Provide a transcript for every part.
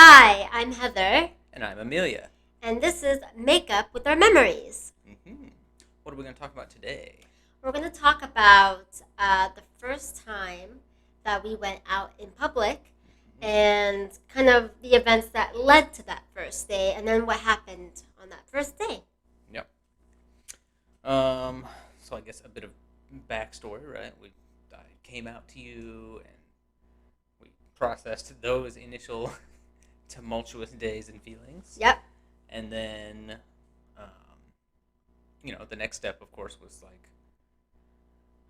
Hi, I'm Heather, And I'm Amelia. and this is Makeup with Our Memories. What are we going to talk about today? We're going to talk about the first time that we went out in public and kind of the events that led to that first day, and then what happened on that first day. Yep. Um, so I guess a bit of backstory, right? I came out to you and we processed those initial tumultuous days and feelings. Yep. And then, um, the next step, of course, was like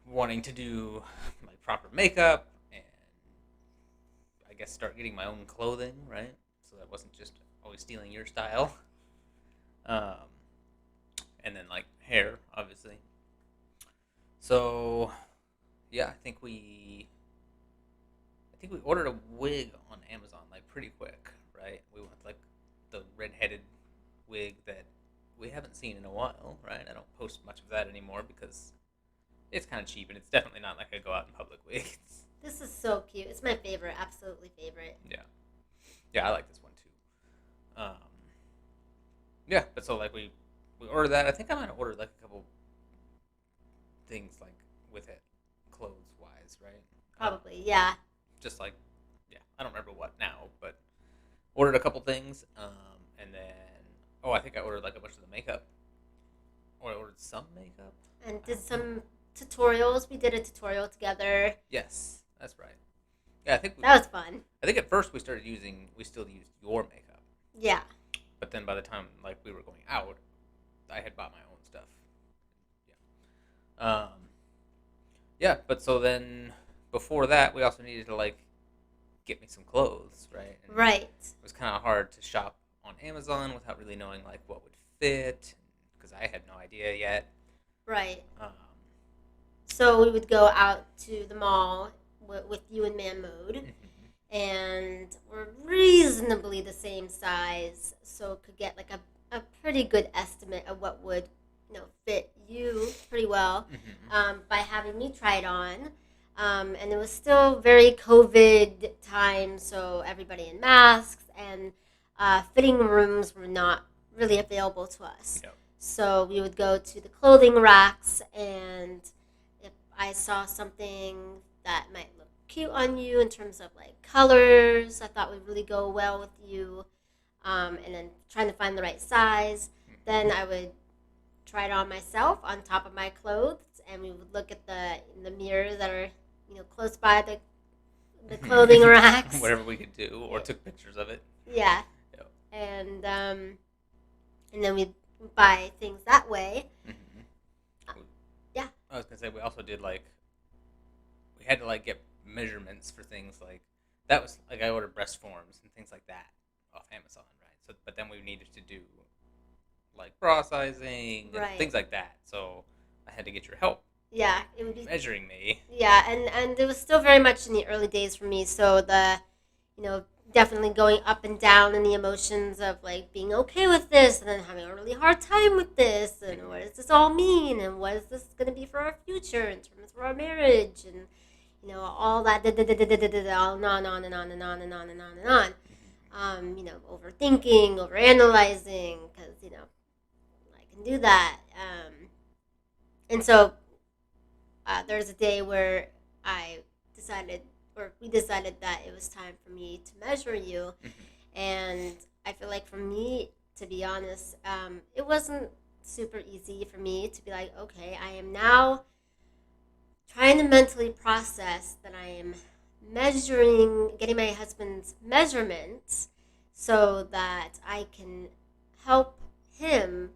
wanting to do like proper makeup and I guess start getting my own clothing, right? So that wasn't just always stealing your style. Um, and then like hair, obviously. So yeah, I think we ordered a wig on Amazon like pretty quick, right? We went like the red-headed wig that we haven't seen in a while, right? I don't post much of that anymore because it's kind of cheap and it's definitely not like a go out in public wig. This is so cute. It's my favorite, absolutely favorite. Yeah, yeah, I like this one too. Yeah, but so like we ordered that. I think I might have ordered like a couple things like with it, clothes wise, right? Probably, yeah. Just like yeah, I don't remember what now, but ordered a couple things, and then I think I ordered like a bunch of the makeup, or I ordered some makeup. And I did don't know. some tutorials. We did a tutorial together. Yes, that's right. Yeah, That was fun. I think at first we still used your makeup, Yeah. but then by the time like we were going out, I had bought my own stuff. Yeah. Yeah, but so then before that, we also needed to like get me some clothes, right? And Right. it was kind of hard to shop on Amazon without really knowing like what would fit because I had no idea yet. Right. Um, So we would go out to the mall with you and Man Mode, mhm, and we're reasonably the same size, so could get like a pretty good estimate of what would fit you pretty well mhm, by having me try it on. And it was still very COVID time, so everybody in masks and fitting rooms were not really available to us. yep. So we would go to the clothing racks, and if I saw something that might look cute on you in terms of like colors, I thought would really go well with you, and then trying to find the right size, then Mhm. I would try it on myself on top of my clothes, and we would look at the mirrors that are close by the clothing racks. Whatever we could do, or took pictures of it. Yeah, Yep. and then we'd buy things that way. Mhm. Uh, yeah, I was gonna say we also did like we had to like get measurements for things like that was like I ordered breast forms and things like that off Amazon, right? So, but then we needed to do like bra sizing and right. things like that. So I had to get your help Yeah, it would be. measuring me. Yeah, and it was still very much in the early days for me. So definitely going up and down in the emotions of like being okay with this, and then having a really hard time with this, and what does this all mean, and what is this going to be for our future in terms of our marriage, and all that, all on and on and on and on and on and on. Overthinking, overanalyzing, because I can do that. And so there's a day where I decided, or we decided that it was time for me to measure you, and I feel like for me, to be honest, it wasn't super easy for me to be like, okay, I am now trying to mentally process that I am getting my husband's measurements so that I can help him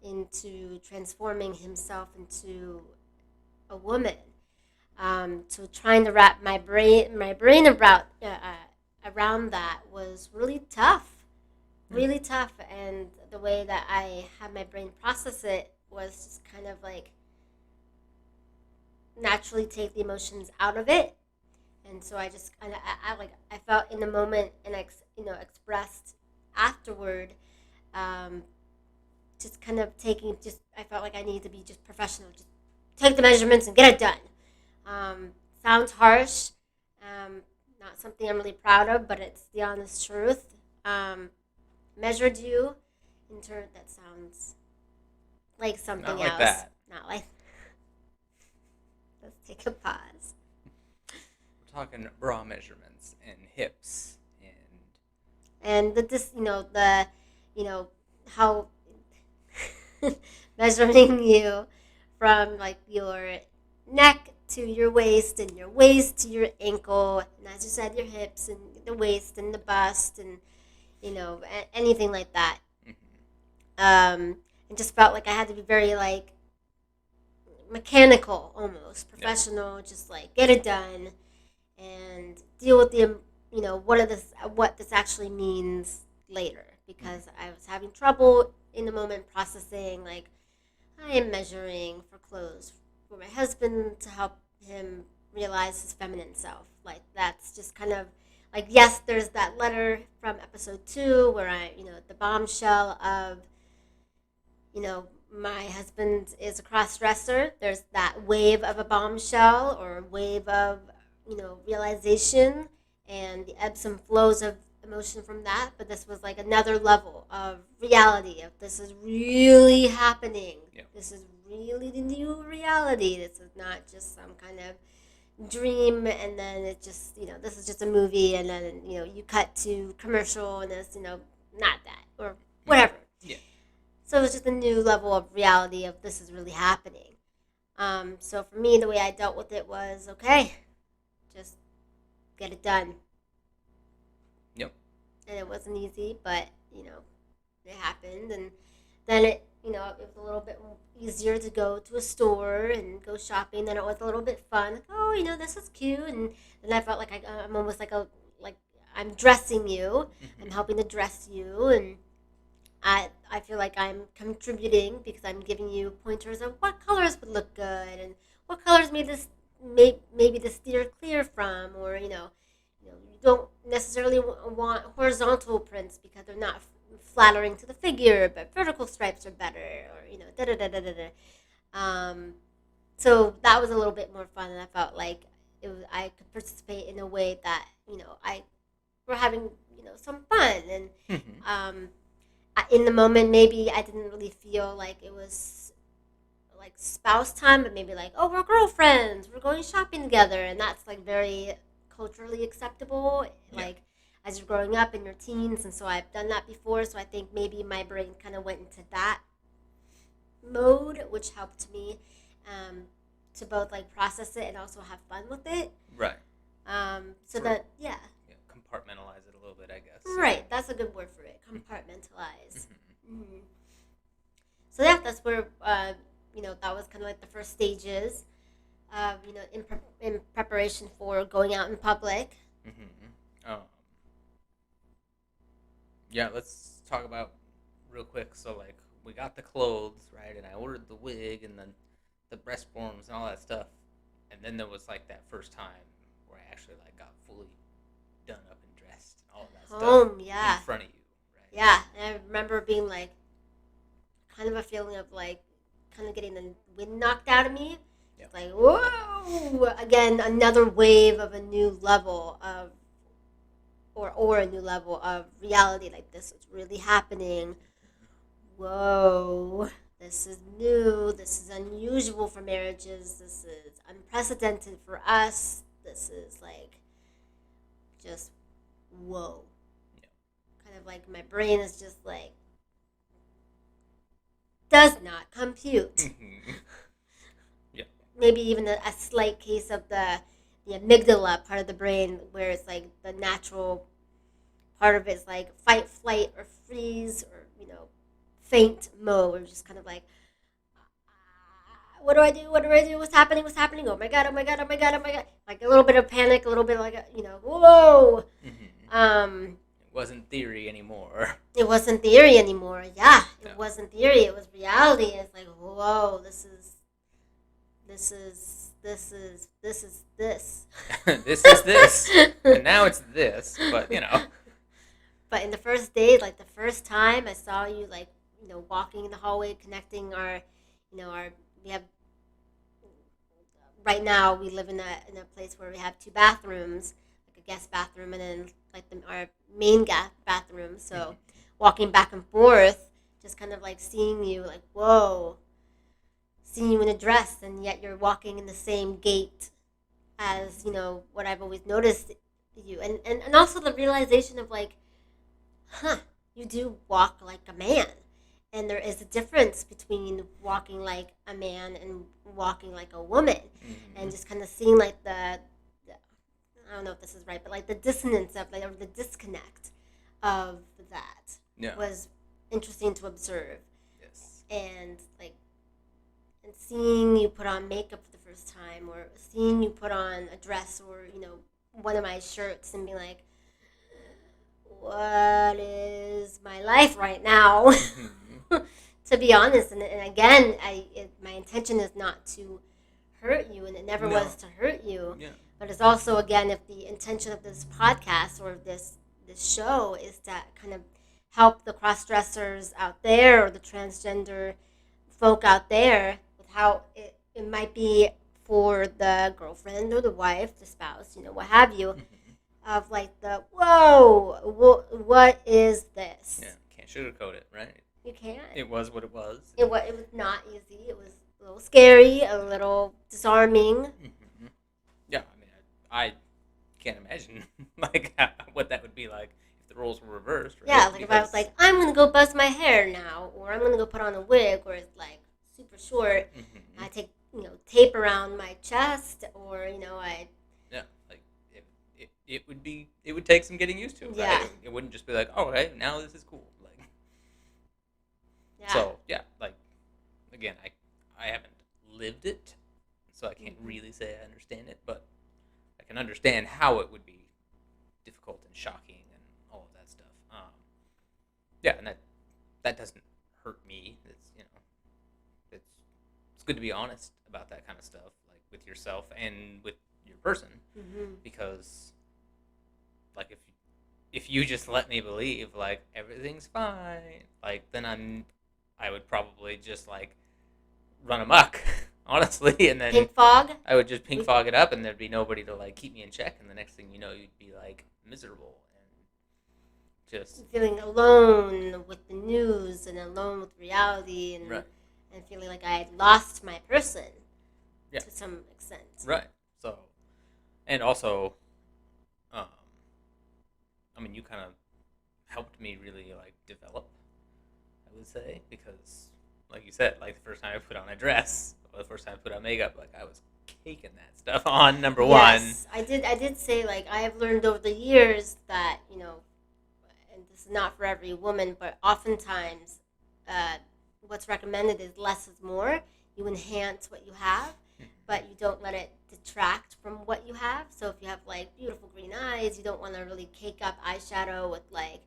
into transforming himself into a woman. So trying to wrap my brain around that was really tough, and the way that I had my brain process it was just kind of like naturally take the emotions out of it, and so I just kind of I felt in the moment, and expressed afterward, um, just kind of taking just I felt like I needed to be just professional, just take the measurements and get it done. Um, Sounds harsh, um, not something I'm really proud of, but it's the honest truth. um, measured you in turn. That sounds like Not something like else. that. Not like. Let's take a pause. We're talking bra measurements and hips and And this, you know, how measuring you from like your neck to your waist and your waist to your ankle, and as you said, your hips and the waist and the bust and anything like that. mhm. It just felt like I had to be very like mechanical, almost Yeah. professional, just like get it done and deal with the what this actually means later, Mhm. because I was having trouble in the moment processing like I am measuring for clothes for my husband to help him realize his feminine self. Like that's just kind of like, yes, there's that letter from episode 2 where the bombshell of my husband is a cross dresser. There's that wave of a bombshell or wave of realization and the ebbs and flows of emotion from that. But this was like another level of reality. Of this is really happening. Yeah. This is really the new reality. This is not just some kind of dream, and then it just this is just a movie, and then you cut to commercial, and it's not that or Mhm. whatever. Yeah. So it's just a new level of reality of this is really happening. So for me, the way I dealt with it was okay, just get it done. Yep. And it wasn't easy, but it happened. And then it was a little bit easier to go to a store and go shopping. Then it was a little bit fun. Like, oh, this is cute. And then I felt like I'm almost like I'm dressing you. I'm Mhm. helping to dress you, and I feel like I'm contributing because I'm giving you pointers of what colors would look good and what colors maybe to steer clear from, or you don't necessarily want horizontal prints because they're not flattering to the figure, but vertical stripes are better, or da da da da da da. Um, so that was a little bit more fun, and I felt like I could participate in a way that I we're having some fun, and Mhm. um, in the moment maybe I didn't really feel like it was like spouse time, but maybe like, oh, we're girlfriends, we're going shopping together, and that's like very culturally acceptable, Yeah. like as you're growing up in your teens. And so I've done that before, so I think maybe my brain kind of went into that mode, which helped me um, to both like process it and also have fun with it. Right. So For that, yeah. yeah, compartmentalize it a little bit, I guess. Yeah. Right, that's a good word for it, Mhm. compartmentalize. Mhm. Mm-hmm. So yeah, that's where that was kind of like the first stages of in preparation for going out in public. Mhm. Yeah. Let's talk about real quick. So like we got the clothes right, and I ordered the wig and then the breast forms and all that stuff, and then there was like that first time where I actually like got fully done up and dressed and all of that stuff Home, in yeah, front of you, right? yeah. And I remember being like, kind of a feeling of like, kind of getting the wind knocked out of me. Yep. It's like, whoa! Again, another wave of a new level of, or a new level of reality. Like this is really happening. Whoa, this is new, this is unusual for marriages, this is unprecedented for us, this is like just whoa. Yep. Kind of like my brain is just like, does not compute. Mhm. Yeah. Maybe even a slight case of the amygdala part of the brain, where it's like the natural part of it is like fight, flight, or freeze, or faint mode, or just kind of like, what do I do? What do I do? What's happening? What's happening? Oh my god! Oh my god! Oh my god! Oh my god! Like a little bit of panic, a little bit like whoa. Mhm. Um, It wasn't theory anymore. it wasn't theory anymore. Yeah, No. it wasn't theory. It was reality. It's like whoa, this. This is this, and now it's this. But But in the first days, like the first time I saw you, like walking in the hallway, connecting our we have right now we live in a place where we have two bathrooms, like a guest bathroom and then like our main bathroom. So walking back and forth, just kind of like seeing you, like whoa, seeing you in a dress, and yet you're walking in the same gait as what I've always noticed you, and also the realization of like, huh, you do walk like a man. And there is a difference between walking like a man and walking like a woman. And just kind of seeing like the I don't know if this is right, but like the dissonance of like, or the disconnect of that Yeah. was interesting to observe. Yes. And like, and seeing you put on makeup for the first time, or seeing you put on a dress, or one of my shirts, and be like, what is my life right now? To be honest, and again, my intention is not to hurt you, and it never was to hurt you. Yeah. But it's also, again, if the intention of this podcast or this show is to kind of help the cross dressers out there, or the transgender folk out there, with how it might be for the girlfriend or the wife, the spouse, what have you, of like the whoa, what is this? Yeah, can't sugarcoat it, right? You can't. It was what it was. It was not easy. It was a little scary, a little disarming. Yeah, I mean, I can't imagine like what that would be like if the roles were reversed. Right? Yeah, like if I was like, I'm gonna go buzz my hair now, or I'm gonna go put on a wig, or it's like super short. I take tape around my chest, or I. Yeah, like it would take some getting used to. Right? Yeah. It wouldn't just be like, oh, hey, now this is cool. Like. Yeah. So yeah, like again, I haven't lived it, so I can't really say I understand it, but I can understand how it would be difficult and shocking and all of that stuff. Yeah, and that doesn't hurt me. It's good to be honest about that kind of stuff, like with yourself and with your person, because like if you just let me believe like everything's fine, like then I would probably just like run amok, honestly, and then pink fog. I would just pink fog it up, and there'd be nobody to like keep me in check, and the next thing you know, you'd be like miserable and just feeling alone with the news and alone with reality, and right. and feeling like I had lost my person to some extent. Right. So, and also, I mean, you kind of helped me really like develop, I would say, because like you said, like the first time I put on a dress, or the first time I put on makeup, like I was caking that stuff on, number one. Yes, I did say, like, I have learned over the years that, and this is not for every woman, but oftentimes what's recommended is less is more. You enhance what you have, but you don't let it detract from what you have. So if you have like beautiful green eyes, you don't want to really cake up eyeshadow with like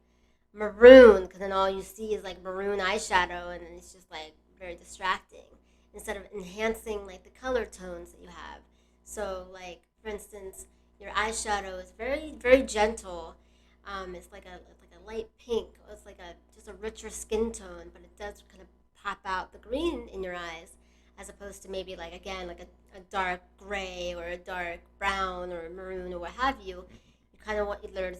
maroon, because then all you see is like maroon eyeshadow, and then it's just like very distracting, instead of enhancing like the color tones that you have. So like, for instance, your eyeshadow is very, very gentle. It's like a light pink. It's like just a richer skin tone, but it does kind of pop out the green in your eyes, as opposed to maybe like, again, like a dark gray or a dark brown or maroon or what have you. You kind of want you learn.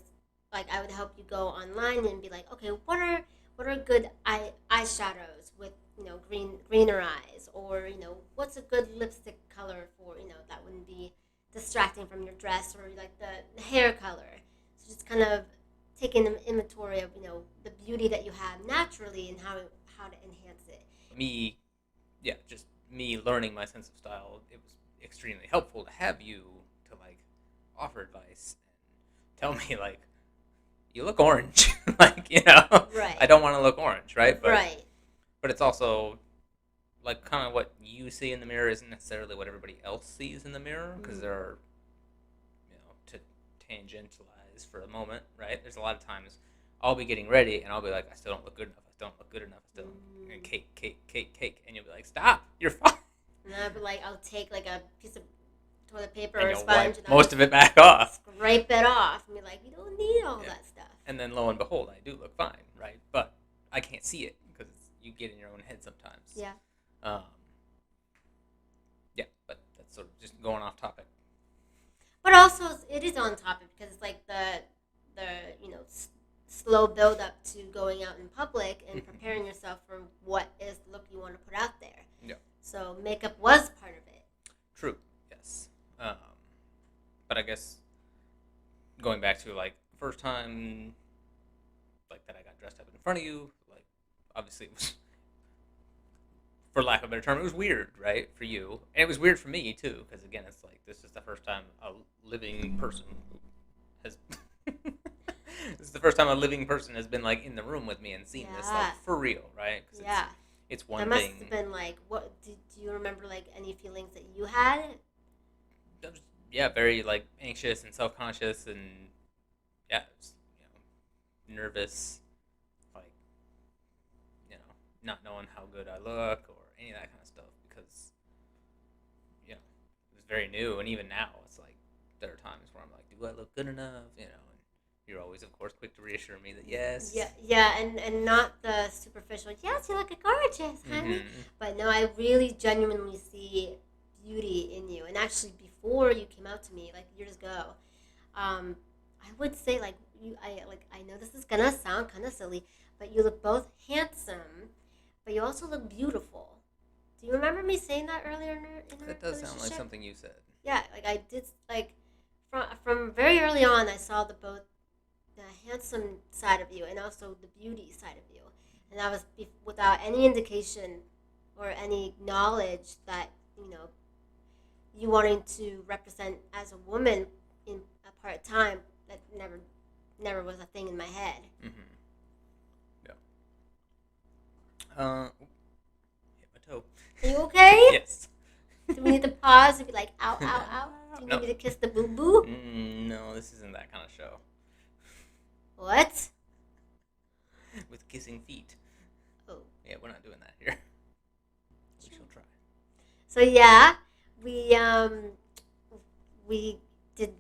Like, I would help you go online and be like, okay, what are good eyeshadows with greener eyes, or what's a good lipstick color for that wouldn't be distracting from your dress, or like the hair color. So just kind of taking an inventory of the beauty that you have naturally, and how to enhance it. Just me learning my sense of style. It was extremely helpful to have you to like offer advice and tell me like, you look orange, like Right. I don't want to look orange, right? But, right. But it's also like kind of what you see in the mirror isn't necessarily what everybody else sees in the mirror, because there are, to tangentialize for a moment, right? There's a lot of times I'll be getting ready and I'll be like, I still don't look good enough. I still don't look good enough. I still and cake, and you'll be like, stop, you're fine. And I'll be like, I'll take like a piece of toilet paper And or a you'll sponge, wipe most of it back off. Scrape it off, and be like, you don't need all that stuff. And then lo and behold, I do look fine, right? But I can't see it because you get in your own head sometimes. Yeah. Yeah, but that's sort of just going off topic. But also, it is on topic because it's like the you know slow build up to going out in public and preparing yourself for what is the look you want to put out there. Yeah. So makeup was part of it. True. Yes. Um, but I guess going back to like first time like that I got dressed up in front of you, like obviously it was, for lack of a better term, it was weird, right, for you, and it was weird for me too, because again, it's like this is the first time a living person has. This is the first time a living person has been like in the room with me and seen this like Yeah. for real, right? 'Cause Yeah. it's That one must thing. have been like, what do you remember like any feelings that you had? I was, yeah, very like anxious and self conscious and yeah, it was, nervous, like not knowing how good I look or any of that kind of stuff because it was very new, and even now it's like there are times where I'm like, do I look good enough? And you're always, of course, quick to reassure me that yes. Yeah, yeah, and not the superficial. Yes, you look gorgeous, honey. Mm-hmm. But no, I really genuinely see beauty in you. And actually, before you came out to me, like years ago, I would say like you. I know this is gonna sound kind of silly, but you look both handsome, but you also look beautiful. Do you remember me saying that earlier in our That does sound like relationship? something you said. Yeah, like I did. Like from very early on, I saw the handsome side of you and also the beauty side of you. And that was without any indication or any knowledge that, you know, you wanting to represent as a woman in a part time. That never was a thing in my head. Mm-hmm. Yeah. Hit my toe. Are you okay? Yes. Do we need to pause and be like, ow, ow, ow? Do you No. need me to kiss the boo boo? No, this isn't that kind of show. What? With kissing feet. Oh. Yeah, we're not doing that here. We shall try. So yeah, we we did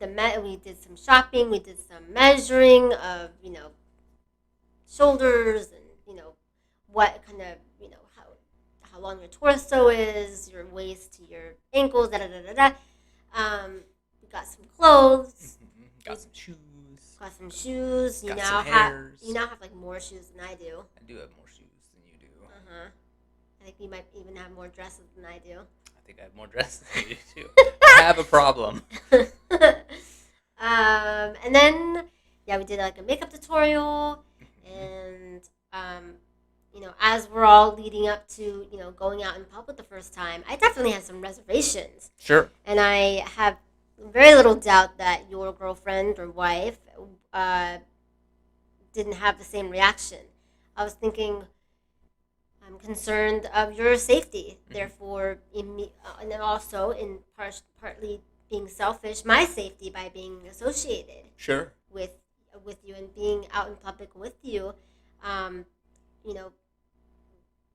some shopping, we did some measuring of shoulders and what kind of how long your torso is, your waist to your ankles, da da da da da. We got some clothes, Got some shoes. got some shoes. Got some hairs. You now have like more shoes than I do. I do have more shoes than you do. I think you might even have more dresses than I do. I think I have more dresses than you do. I have a problem. And then yeah, we did like a makeup tutorial, and as we're all leading up to going out in public the first time, I definitely had some reservations, Sure. and I have very little doubt that your girlfriend or wife didn't have the same reaction. I was thinking, I'm concerned of your safety. Therefore, and then also in partly being selfish, my safety by being associated Sure. with you and being out in public with you. Um, you know,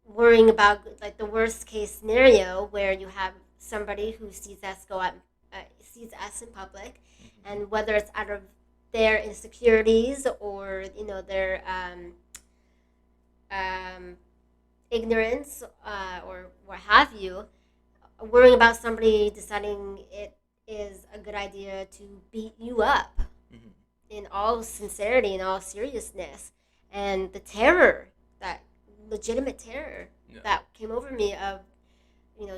worrying about like the worst case scenario where you have somebody who sees us in public, and whether it's out of their insecurities or their ignorance or what have you, worrying about somebody deciding it is a good idea to beat you up Mm-hmm. in all sincerity and all seriousness, and the terror, that legitimate terror Yeah. that came over me of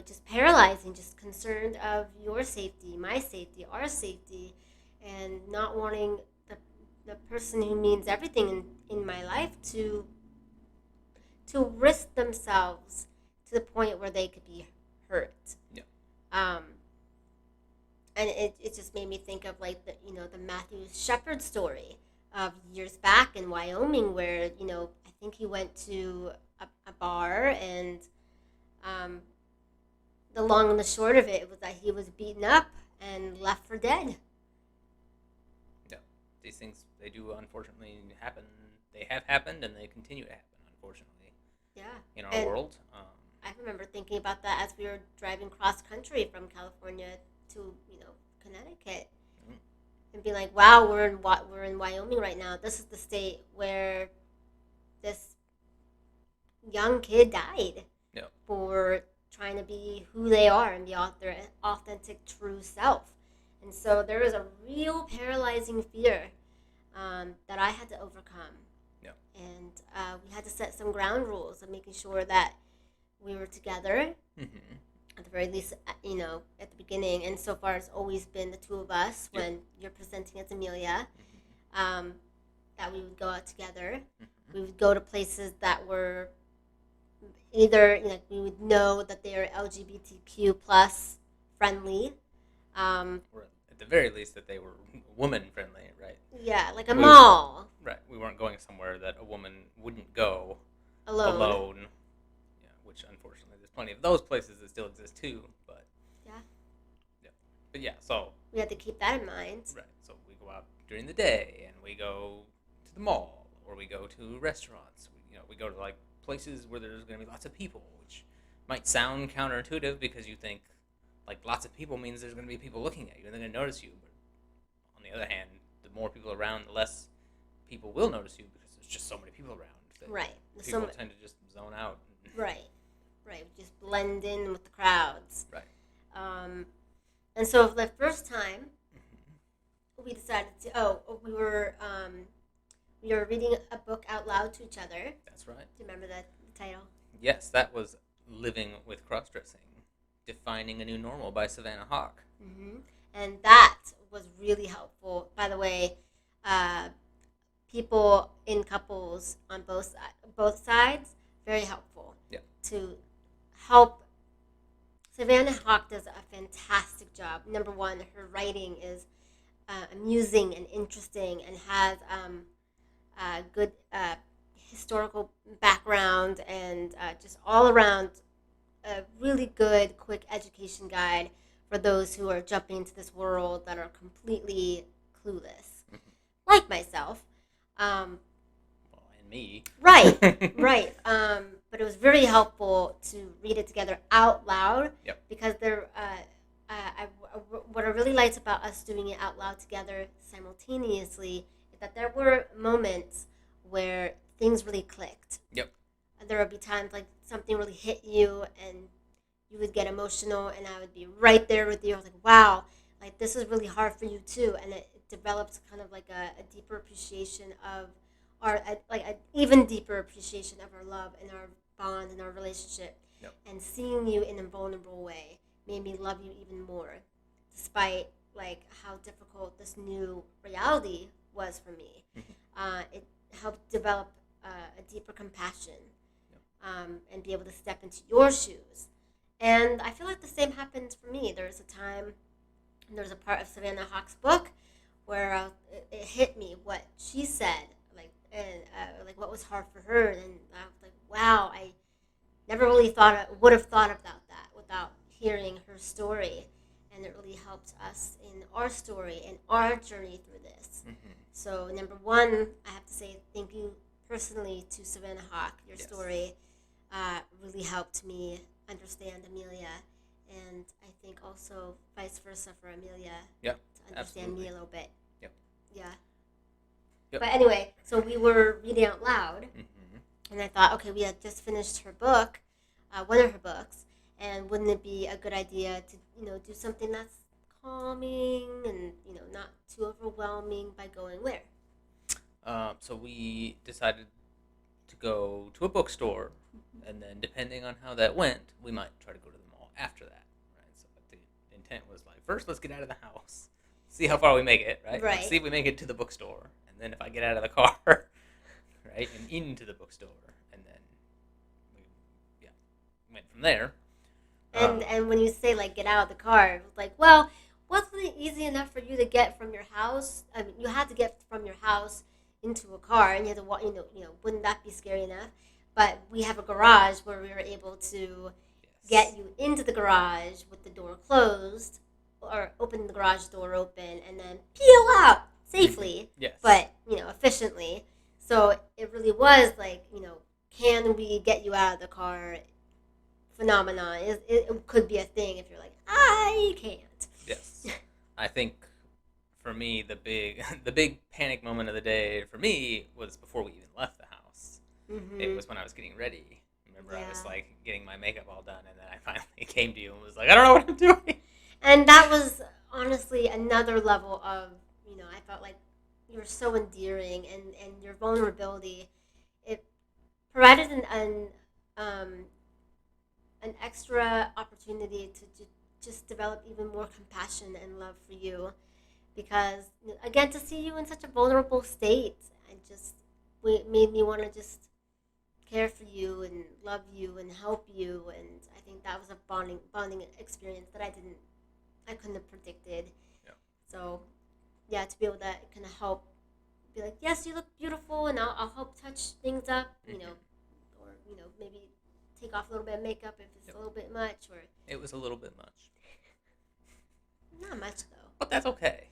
just paralyzing, just concerned of your safety, my safety, our safety, and not wanting the person who means everything in my life to risk themselves to the point where they could be hurt. Yeah. And it just made me think of like the Matthew Shepard story of years back in Wyoming, where I think he went to a bar, and the long and the short of it was that he was beaten up and left for dead. Yeah. These things, they do unfortunately happen. They have happened and they continue to happen, unfortunately, Yeah. in our And world. I remember thinking about that as we were driving cross country from California to Connecticut, Mm. and being like, "Wow, we're in Wyoming right now. This is the state where this young kid died Yeah. for trying to be who they are and be their authentic, true self." And so there was a real paralyzing fear that I had to overcome. Yeah. And we had to set some ground rules of making sure that we were together, Mm-hmm. at the very least, at the beginning. And so far, it's always been the two of us Yep. when you're presenting as Amelia, Mm-hmm. um, that we would go out together. Mm-hmm. We would go to places that were either, we would know that they are LGBTQ plus friendly. Or at the very least that they were woman friendly, right? Yeah, like a We mall right. We weren't going somewhere that a woman wouldn't go alone. alone. Yeah, which unfortunately there's plenty of those places that still exist too. But Yeah, yeah, but yeah. So we had to keep that in mind. right. So we go out during the day and we go to the mall or we go to restaurants. We go to like places where there's going to be lots of people, which might sound counterintuitive because you think like lots of people means there's going to be people looking at you and they're going to notice you. But on the other hand, the more people around, the less people will notice you because there's just so many people around. That Right. people tend to just zone out. Right. Right. Just blend in with the crowds. Right. And so for the first time, Mm-hmm. we decided to. We were reading a book out loud to each other. That's right. Do you remember the title? Yes, that was Living with Crossdressing, Defining a New Normal by Savannah Hawke. Mm-hmm. And that was really helpful. By the way, people in couples on both sides, very helpful. Yeah. To help. Savannah Hawke does a fantastic job. Number one, her writing is amusing and interesting and has a good historical background and just all around a really good, quick education guide for those who are jumping into this world that are completely clueless, like myself. Well, and me. Right, right. But it was very helpful to read it together out loud. Yep. Because what I really liked about us doing it out loud together simultaneously is that there were moments where things really clicked. Yep. And there would be times like something really hit you and you would get emotional and I would be right there with you. I was like, wow, like this is really hard for you too. And it develops kind of like a deeper appreciation of like an even deeper appreciation of our love and our bond and our relationship. Yep. And seeing you in a vulnerable way made me love you even more, despite like how difficult this new reality was for me. It helped develop a deeper compassion, and be able to step into your shoes. And I feel like the same happened for me. There's a part of Savannah Hawke's book where it hit me what she said, like and like what was hard for her, and I was like, wow, I never really would have thought about that without hearing her story, and it really helped us in our story and our journey through this. Mm-hmm. So number one, I have to say thank you personally to Savannah Hawke. Your Yes. story really helped me understand Amelia, and I think also vice versa for Amelia. Yeah, to understand absolutely. me a little bit. Yep. Yeah. Yep. But anyway, so we were reading out loud, Mm-hmm. and I thought, okay, we had just finished her book, one of her books, and wouldn't it be a good idea to do something that's calming and not too overwhelming by going where? So we decided to go to a bookstore, and then depending on how that went, we might try to go to the mall after that, right? So the intent was like, first let's get out of the house, see how far we make it, right? Right. Let's see if we make it to the bookstore, and then if I get out of the car, right, and into the bookstore, and then we, went from there. And when you say like get out of the car, it was like, well, wasn't it easy enough for you to get from your house? I mean, you had to get from your house into a car, and you had to walk. Wouldn't that be scary enough? But we have a garage where we were able to Yes. get you into the garage with the door closed, or open the garage door open, and then peel out safely, Yes. but efficiently. So it really was like, can we get you out of the car? Phenomenon. It could be a thing if you're like, I can't. Yes. I think for me the big panic moment of the day for me was before we even left the house. Mm-hmm. It was when I was getting ready. Remember, I was Yeah. like getting my makeup all done, and then I finally came to you and was like, I don't know what I'm doing. And that was honestly another level of, I felt like you were so endearing, and your vulnerability, it provided um, an extra opportunity to just develop even more compassion and love for you, because again, to see you in such a vulnerable state, and just made me want to just care for you and love you and help you. And I think that was a bonding experience that I couldn't have predicted. Yeah. So yeah, to be able to kind of help, be like, yes, you look beautiful, and I'll help touch things up, or maybe take off a little bit of makeup if it's Yep. a little bit much, or It was a little bit much, not much though. but that's okay.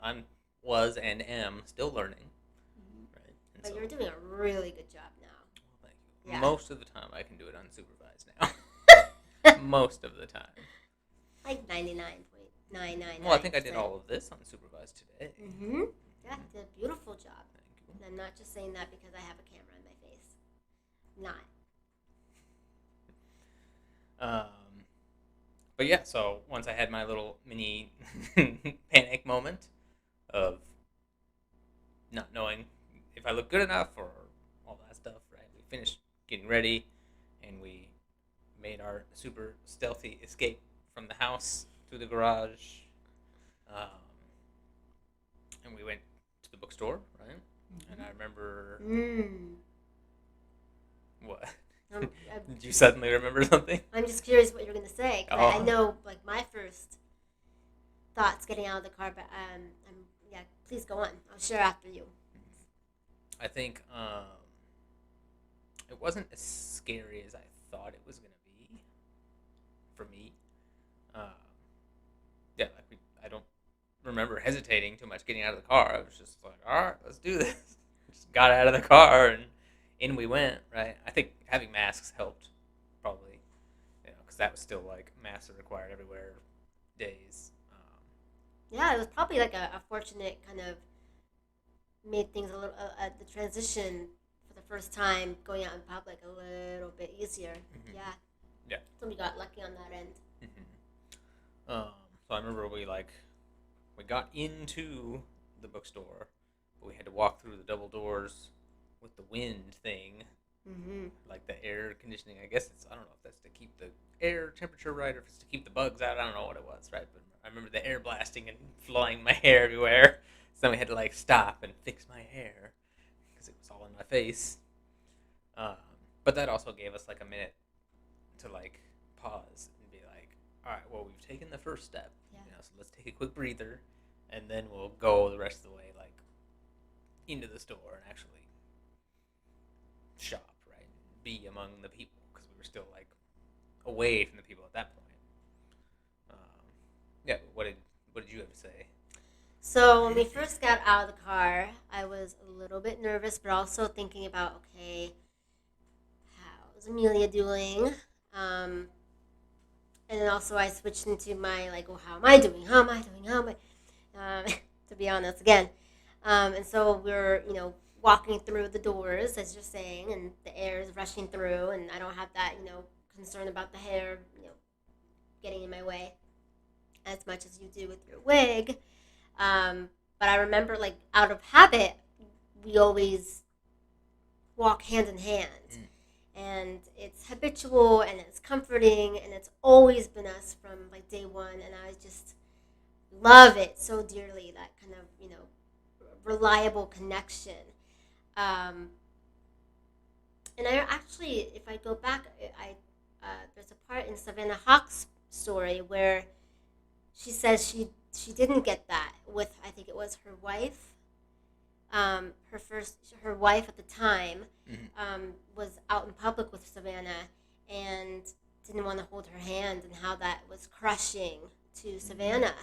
I'm was and am still learning, Mm-hmm. right? And But so, you're doing a really good job now. thank you. Yeah. Most of the time, I can do it unsupervised now. Most of the time. Like 99.999. Well, I think I did all of this unsupervised today. Mm-hmm. Yeah, you did a beautiful job. Thank you. And I'm not just saying that because I have a camera in my face. Not. But yeah, so once I had my little mini panic moment of not knowing if I looked good enough or all that stuff, right? We finished getting ready and we made our super stealthy escape from the house through the garage. Um, and we went to the bookstore, right? And I remember. What? Did you suddenly remember something? I'm just curious what you're going to say. 'Cause I Oh. know, like, my first thoughts getting out of the car, but yeah, please go on. I'll share after you. I think it wasn't as scary as I thought it was going to be for me. Yeah, like I don't remember hesitating too much getting out of the car. I was just like, all right, let's do this. Just got out of the car and in we went, right? I think having masks helped probably, because that was still like masks are required everywhere days. Yeah, it was probably like a fortunate kind of made things a little, the transition for the first time going out in public a little bit easier. Mhm. Yeah. Yeah. So we got lucky on that end. So I remember we got into the bookstore, but we had to walk through the double doors with the wind thing, like the air conditioning. I guess I don't know if that's to keep the air temperature right or if it's to keep the bugs out. I don't know what it was, right? But I remember the air blasting and flying my hair everywhere. So then we had to like stop and fix my hair because it was all in my face. But that also gave us like a minute to like pause and be like, all right, well, we've taken the first step. Yeah. So let's take a quick breather, and then we'll go the rest of the way, like into the store and actually shop, right? Be among the people because we were still like away from the people at that point. Yeah. What did you have to say? So when we first got out of the car, I was a little bit nervous, but also thinking about, okay, how's Amelia doing? And then also I switched into my, like, well, how am I doing? How am I doing? How am I? To be honest, again. And so we're, walking through the doors, as you're saying, and the air is rushing through, and I don't have that, concern about the hair, getting in my way as much as you do with your wig. But I remember, like, out of habit, we always walk hand in hand. And it's habitual and it's comforting and it's always been us from like day one. And I just love it so dearly, that kind of, reliable connection. And I actually, if I go back, there's a part in Savannah Hawk's story where she says she didn't get that with, I think it was her wife. Her wife at the time was out in public with Savannah and didn't want to hold her hand, and how that was crushing to Savannah.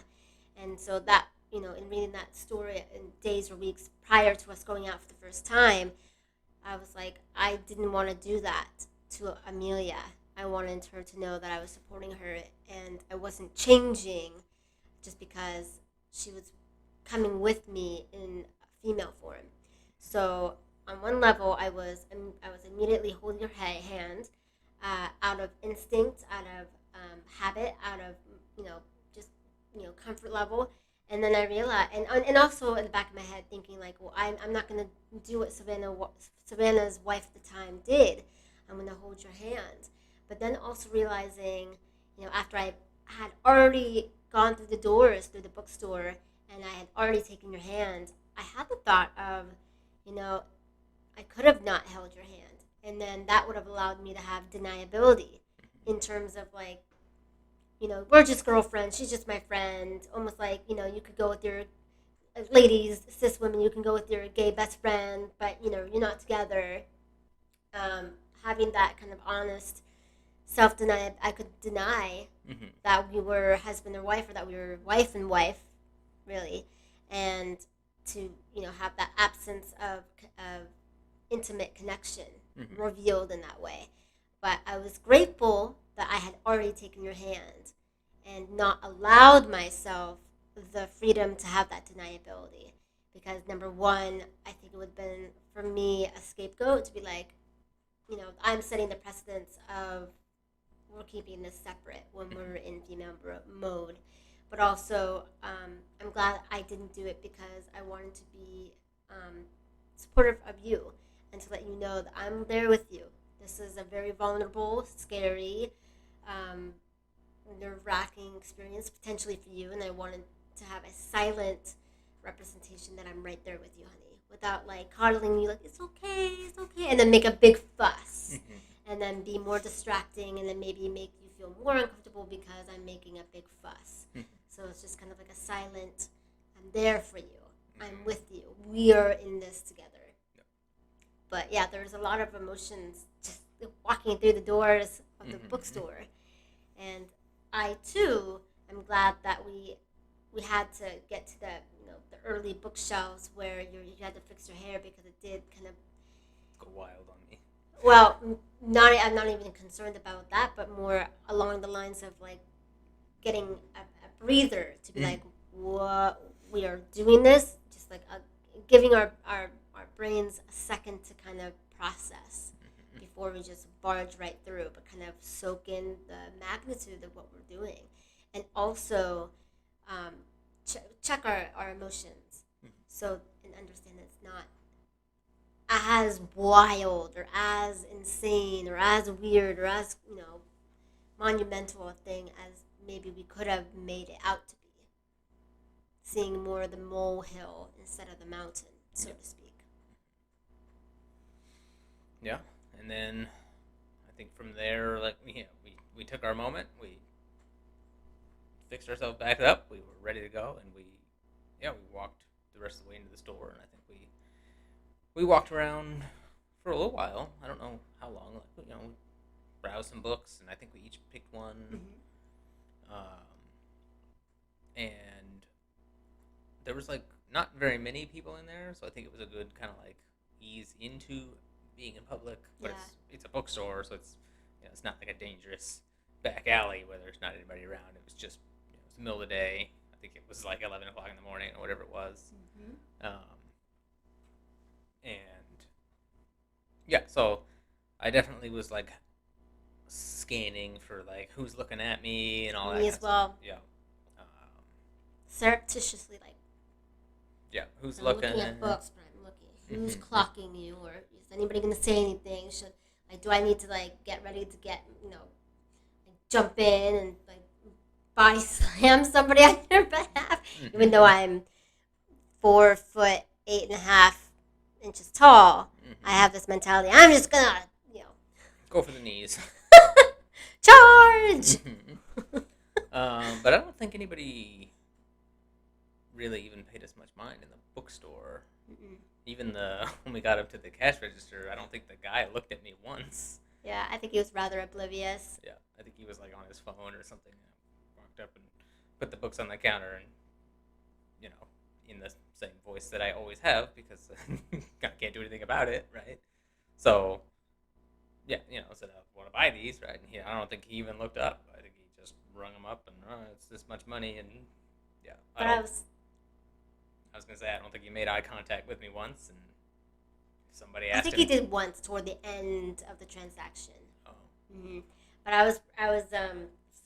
And so that, in reading that story in days or weeks prior to us going out for the first time, I was like, I didn't want to do that to Amelia. I wanted her to know that I was supporting her and I wasn't changing just because she was coming with me in female form. So on one level, I was immediately holding her hand, out of instinct, out of habit, out of just comfort level. And then I realized, and also in the back of my head, thinking like, well, I'm not gonna do what Savannah's wife at the time did. I'm gonna hold your hand. But then also realizing, after I had already gone through the doors through the bookstore, and I had already taken your hand, I had the thought of, you know, I could have not held your hand, and then that would have allowed me to have deniability in terms of like, we're just girlfriends. She's just my friend. Almost like, you could go with your ladies, cis women, you can go with your gay best friend, but you're not together. Having that kind of honest self deny, I could deny Mm-hmm. that we were husband and wife, or that we were wife and wife, really, and to have that absence of intimate connection Mm-hmm. revealed in that way. But I was grateful that I had already taken your hand and not allowed myself the freedom to have that deniability. Because number one, I think it would have been for me a scapegoat to be like, I'm setting the precedence of we're keeping this separate when we're in female mode. But also, I'm glad I didn't do it because I wanted to be supportive of you and to let you know that I'm there with you. This is a very vulnerable, scary, um, nerve wracking experience potentially for you, and I wanted to have a silent representation that I'm right there with you, honey, without like coddling you, like it's okay, and then make a big fuss, Mm-hmm. and then be more distracting, and then maybe make you feel more uncomfortable because I'm making a big fuss. Mm-hmm. So it's just kind of like a silent, I'm there for you, I'm Mm-hmm. with you, we are in this together. Yep. But yeah, there's a lot of emotions just walking through the doors of the Mm-hmm. bookstore, and I too am glad that we had to get to the early bookshelves where you had to fix your hair because it did kind of, Go wild on me. well, not I'm not even concerned about that, but more along the lines of like getting a breather to be Mm-hmm. like, what, we are doing this, just like giving our brains a second to kind of process before we just barge right through, but kind of soak in the magnitude of what we're doing, and also um, check our emotions, so and understand that it's not as wild or as insane or as weird or as monumental a thing as maybe we could have made it out to be. Seeing more of the molehill instead of the mountain, so Yeah. to speak. Yeah. And then I think from there, like we took our moment. We fixed ourselves back up. We were ready to go, and we walked the rest of the way into the store. And I think we walked around for a little while. I don't know how long. Like, browsed some books, and I think we each picked one. Mm-hmm. Um, and there was like not very many people in there, so I think it was a good kind of like ease into being in public. But Yeah. it's a bookstore, so it's not like a dangerous back alley where there's not anybody around. It was just it was the middle of the day. I think it was like 11 o'clock in the morning or whatever it was. Mm-hmm. And yeah, so I definitely was like scanning for like who's looking at me and all that Me kind as of stuff. well. Yeah. Um, Surreptitiously, like, yeah, who's I'm looking? looking at books, but I'm looking. Who's Mhm. clocking you, or is anybody going to say anything? Should like, do I need to like get ready to get like, jump in and like body slam somebody on their behalf, even though Mhm. I'm 4 foot 8.5 inches tall? I Mhm. have this mentality. I'm just gonna, you know, Go for the knees. charge. Mhm. But I don't think anybody really even paid us much mind in the bookstore. Mm-mm. Even the when we got up to the cash register, I don't think the guy looked at me once. Yeah, I think he was rather oblivious. Yeah, I think he was like on his phone or something. Walked up and put the books on the counter, and you know, in the same voice that I always have because I can't do anything about it, right? So yeah, said I want to buy these, right? And I don't think he even looked up. I think he just rung them up and it's this much money, and yeah, I But don't. I was gonna say I don't think he made eye contact with me once, and if somebody I asked think he him, did once toward the end of the transaction. oh, But I was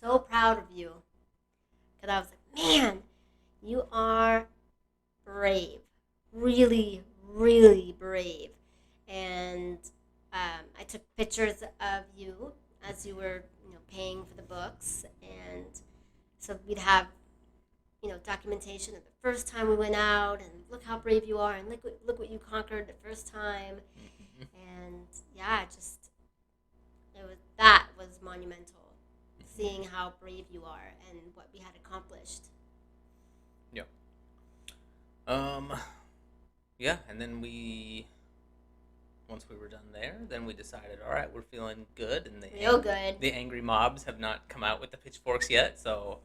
so proud of you because I was like, man, you are brave, really, really brave. And I took pictures of you as you were, paying for the books, and so we'd have, documentation of the first time we went out, and look how brave you are, and look what you conquered the first time, Mhm. and yeah, just that was monumental, Mhm. seeing how brave you are and what we had accomplished. Yeah. Um. Yeah, and then once we were done there, then we decided, all right, we're feeling good, and Real good. the angry mobs have not come out with the pitchforks yet, so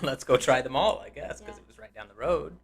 let's go try them all, I guess, Yeah. because it was right down the road.